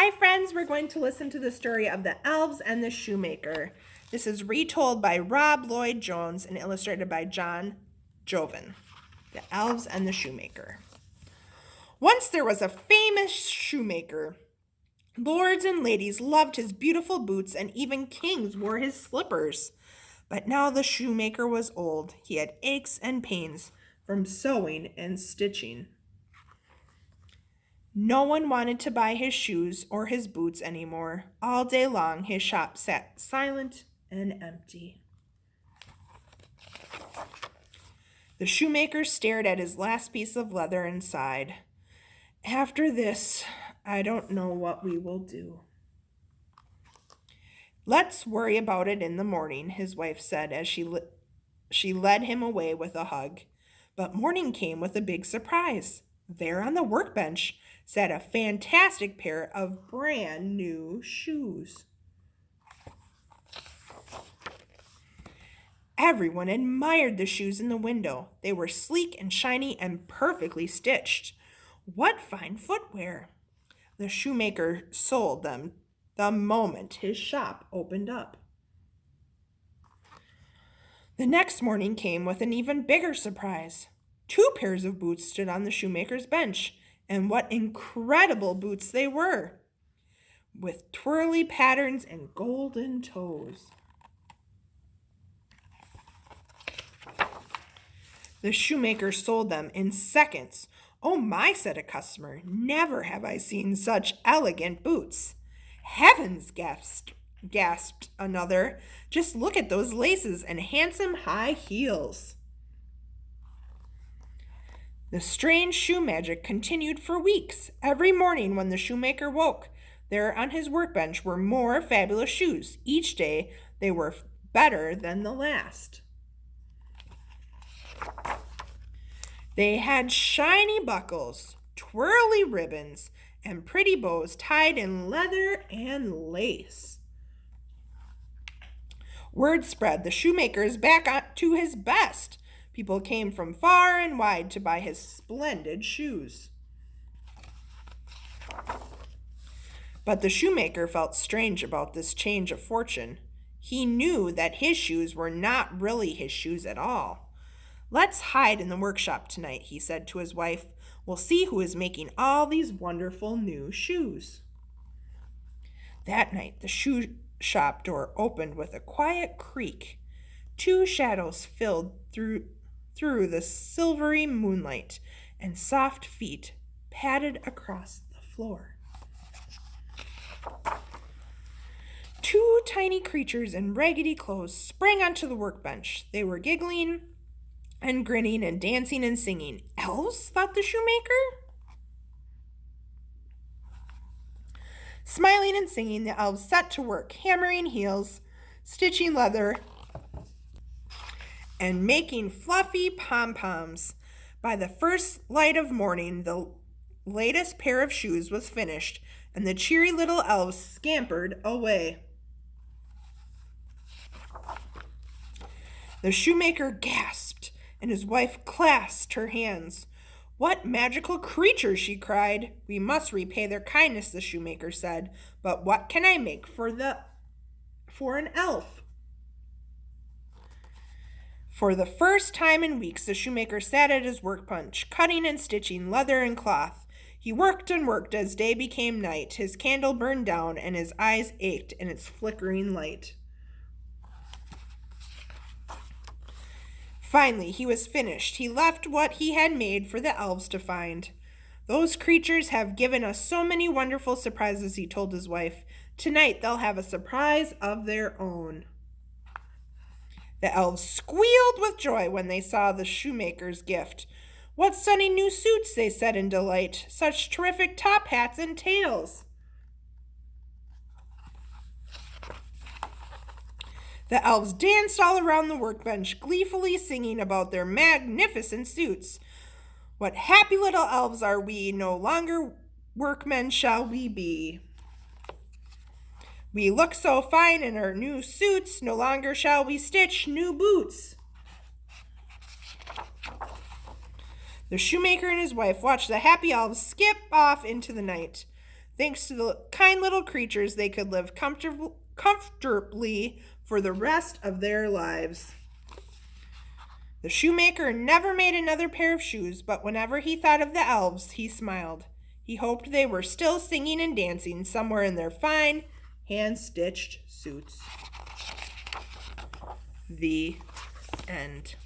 Hi friends, we're going to listen to the story of the Elves and the Shoemaker. This is retold by Rob Lloyd-Jones and illustrated by John Joven. The Elves and the Shoemaker. Once there was a famous shoemaker. Lords and ladies loved his beautiful boots and even kings wore his slippers. But now the shoemaker was old. He had aches and pains from sewing and stitching. No one wanted to buy his shoes or his boots anymore. All day long, his shop sat silent and empty. The shoemaker stared at his last piece of leather and sighed. After this, I don't know what we will do. Let's worry about it in the morning, his wife said as she led him away with a hug. But morning came with a big surprise. There on the workbench sat a fantastic pair of brand new shoes. Everyone admired the shoes in the window. They were sleek and shiny and perfectly stitched. What fine footwear! The shoemaker sold them the moment his shop opened up. The next morning came with an even bigger surprise. 2 pairs of boots stood on the shoemaker's bench, and what incredible boots they were, with twirly patterns and golden toes. The shoemaker sold them in seconds. "Oh my," said a customer, "never have I seen such elegant boots." "Heavens," gasped another, "just look at those laces and handsome high heels." The strange shoe magic continued for weeks. Every morning when the shoemaker woke, there on his workbench were more fabulous shoes. Each day they were better than the last. They had shiny buckles, twirly ribbons, and pretty bows tied in leather and lace. Word spread the shoemaker is back to his best. People came from far and wide to buy his splendid shoes. But the shoemaker felt strange about this change of fortune. He knew that his shoes were not really his shoes at all. "Let's hide in the workshop tonight," he said to his wife. "We'll see who is making all these wonderful new shoes." That night, the shoe shop door opened with a quiet creak. 2 shadows filled through the silvery moonlight, and soft feet padded across the floor. 2 tiny creatures in raggedy clothes sprang onto the workbench. They were giggling and grinning and dancing and singing. "Elves?" thought the shoemaker. Smiling and singing, the elves set to work, hammering heels, stitching leather, and making fluffy pom-poms. By the first light of morning, the latest pair of shoes was finished, and the cheery little elves scampered away. The shoemaker gasped, and his wife clasped her hands. "What magical creatures!" she cried. "We must repay their kindness," the shoemaker said. "But what can I make for an elf?" For the first time in weeks, the shoemaker sat at his workbench, cutting and stitching leather and cloth. He worked and worked as day became night. His candle burned down, and his eyes ached in its flickering light. Finally, he was finished. He left what he had made for the elves to find. "Those creatures have given us so many wonderful surprises," he told his wife. "Tonight they'll have a surprise of their own." The elves squealed with joy when they saw the shoemaker's gift. "What stunning new suits," they said in delight. "Such terrific top hats and tails." The elves danced all around the workbench, gleefully singing about their magnificent suits. "What happy little elves are we, no longer workmen shall we be. We look so fine in our new suits, no longer shall we stitch new boots." The shoemaker and his wife watched the happy elves skip off into the night. Thanks to the kind little creatures, they could live comfortably for the rest of their lives. The shoemaker never made another pair of shoes, but whenever he thought of the elves, he smiled. He hoped they were still singing and dancing somewhere in their fine, hand-stitched suits. The end.